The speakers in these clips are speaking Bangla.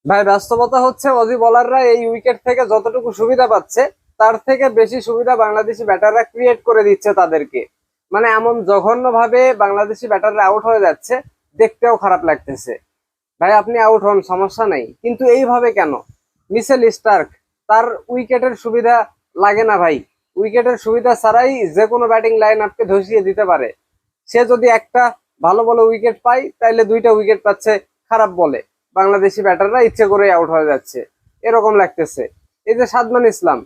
ভাই বাস্তবতা হচ্ছে অজি বোলাররা এই উইকেট থেকে যতটুকু সুবিধা পাচ্ছে তার থেকে বেশি সুবিধা বাংলাদেশি ব্যাটাররা ক্রিয়েট করে দিচ্ছে তাদেরকে। মানে এমন জঘন্য ভাবে বাংলাদেশি ব্যাটাররা আউট হয়ে যাচ্ছে, দেখতেও খারাপ লাগতেছে। ভাই আপনি আউট হন, সমস্যা নাই, কিন্তু এইভাবে কেন? মিচেল স্টার্ক, তার উইকেটের সুবিধা লাগে না ভাই। উইকেটের সুবিধা ছাড়াই যে কোনো ব্যাটিং লাইন আপকে ধসিয়ে দিতে পারে। সে যদি একটা ভালো বলে উইকেট পায় তাইলে দুইটা উইকেট পাচ্ছে খারাপ বলে। বাংলাদেশি ব্যাটাররা ইচ্ছে করে আউট হয়ে যাচ্ছে, এরকম লাগতেছে। এই যে সাদমান ইসলাম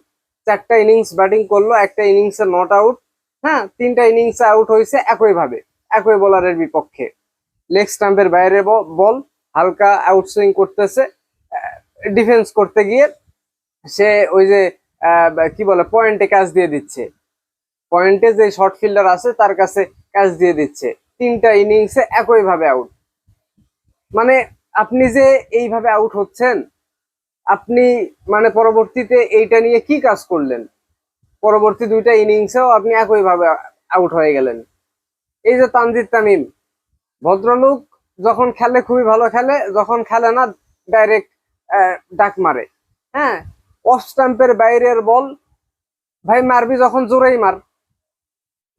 চারটা ইনিংস ব্যাটিং করলো, একটা ইনিংসে নট আউট। হ্যাঁ, তিনটা ইনিংসে আউট হয়েছে একই ভাবে, একই বোলারের বিপক্ষে। লেগ স্টাম্পের বাইরে বল, হালকা আউটসুইং করতেছে, ডিফেন্স করতে গিয়ে সে ওই যে কি বলে পয়েন্টে ক্যাচ দিয়ে দিচ্ছে। পয়েন্টে যে শর্ট ফিল্ডার আছে তার কাছে ক্যাচ দিয়ে দিচ্ছে। তিনটা ইনিংসে একই ভাবে আউট। মানে আপনি যে এইভাবে আউট হচ্ছেন, আপনি মানে পরবর্তীতে এইটা নিয়ে কি কাজ করলেন? পরবর্তী দুইটা ইনিংসেও আপনি একই ভাবে আউট হয়ে গেলেন। এই যে তানজিদ তামিম, ভদ্রলোক যখন খেলে খুবই ভালো খেলে, যখন খেলে না ডাইরেক্ট ডাক মারে। হ্যাঁ, অফ স্টাম্পের বাইরের বল, ভাই মারবি যখন জোরেই মার,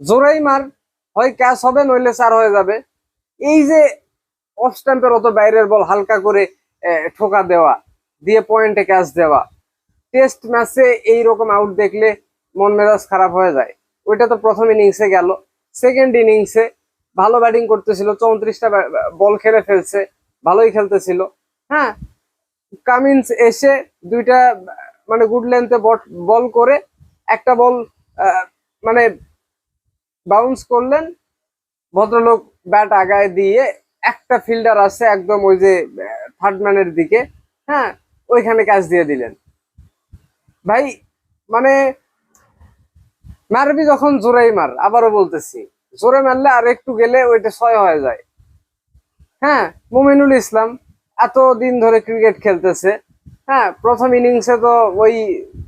জোরেই মার, হয় ক্যাচ হবে নইলে চার হয়ে যাবে। এই যে অফ স্টাম্পের অত বাইরের বল হালকা করে ঠোকা দেওয়া, দিয়ে পয়েন্টে ক্যাচ দেওয়া, টেস্ট ম্যাচে এইরকম আউট দেখলে মন মেজাজ খারাপ হয়ে যায়। ওইটা তো প্রথম ইনিংসে গেল। সেকেন্ড ইনিংসে ভালো ব্যাটিং করতেছিল, 34টা বল খেলে ফেলছে, ভালোই খেলতেছিল। হ্যাঁ, কামিন্স এসে দুইটা মানে গুড লেন্থে বল করে একটা বল মানে বাউন্স করলেন। ভদ্রলোক ব্যাট আগায় দিয়ে একটা ফিল্ডার আছে একদম ওই যে থার্ড ম্যানের দিকে, হ্যাঁ, ওইখানে ক্যাচ দিয়ে দিলেন। ভাই মানে মারবি যখন জোরেই মার, আবারও বলতেছি, জোরে মারলে আর একটু গেলে ওইটা 6 হয়ে যায়। হ্যাঁ, মুমিনুল ইসলাম এত দিন ধরে ক্রিকেট খেলতেছে। হ্যাঁ, প্রথম ইনিংসে তো ওই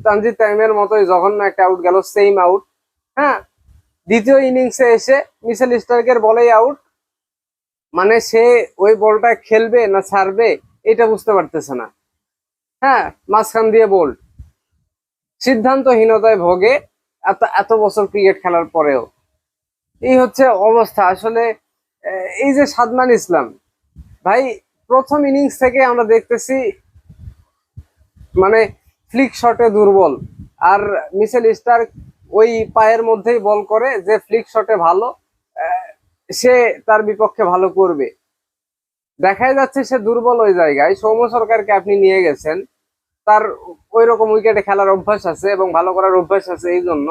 তানজিদ তামিমের মতোই জঘন্য একটা আউট গেল, সেম আউট। হ্যাঁ, দ্বিতীয় ইনিংসে এসে মিচেল স্টার্কের বলেই আউট। মানে সে ওই বলটা খেলবে না ছাড়বে এটা বুঝতে পারতেছে না। হ্যাঁ, মাঝখান দিয়ে বল, সিদ্ধান্তহীনতায় ভোগে এত এত বছর ক্রিকেট খেলার পরেও। এই হচ্ছে অবস্থা আসলে। এই যে সাদমান ইসলাম ভাই, প্রথম ইনিংস থেকে আমরা দেখতেছি মানে ফ্লিক শটে দুর্বল। আর মিচেল স্টার্ক ওই পায়ের মধ্যেই বল করে, যে ফ্লিক শটে ভালো সে তার বিপক্ষে ভালো করবে। দেখাই যাচ্ছে সে দুর্বল ওই জায়গায়। সৌম্য সরকারকে আপনি নিয়ে গেছেন, তার ওই রকম উইকেটে খেলার অভ্যাস আছে এবং ভালো করার অভ্যাস আছে এই জন্য,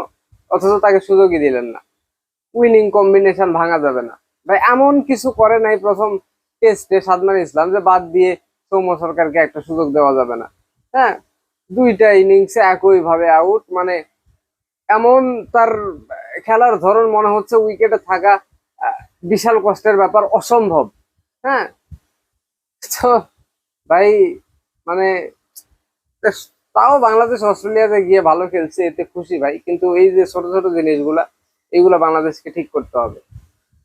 অথচ তাকে সুযোগই দিলেন না। উইনিং কম্বিনেশন ভাঙা যাবে না ভাই, এমন কিছু করে নাই প্রথম টেস্টে সাদমান ইসলাম যে বাদ দিয়ে সৌম্য সরকারকে একটা সুযোগ দেওয়া যাবে না। হ্যাঁ, দুইটা ইনিংসে একই ভাবে আউট। মানে এমন তার খেলার ধরন, মনে হচ্ছে উইকেটে থাকা আহ, বিশাল কষ্টের ব্যাপার, অসম্ভব। হ্যাঁ, তো ভাই মানে তাও বাংলাদেশ অস্ট্রেলিয়াতে গিয়ে ভালো খেলছে, এতে খুশি ভাই, কিন্তু এই যে ছোট ছোট জিনিসগুলা, এইগুলা বাংলাদেশকে ঠিক করতে হবে।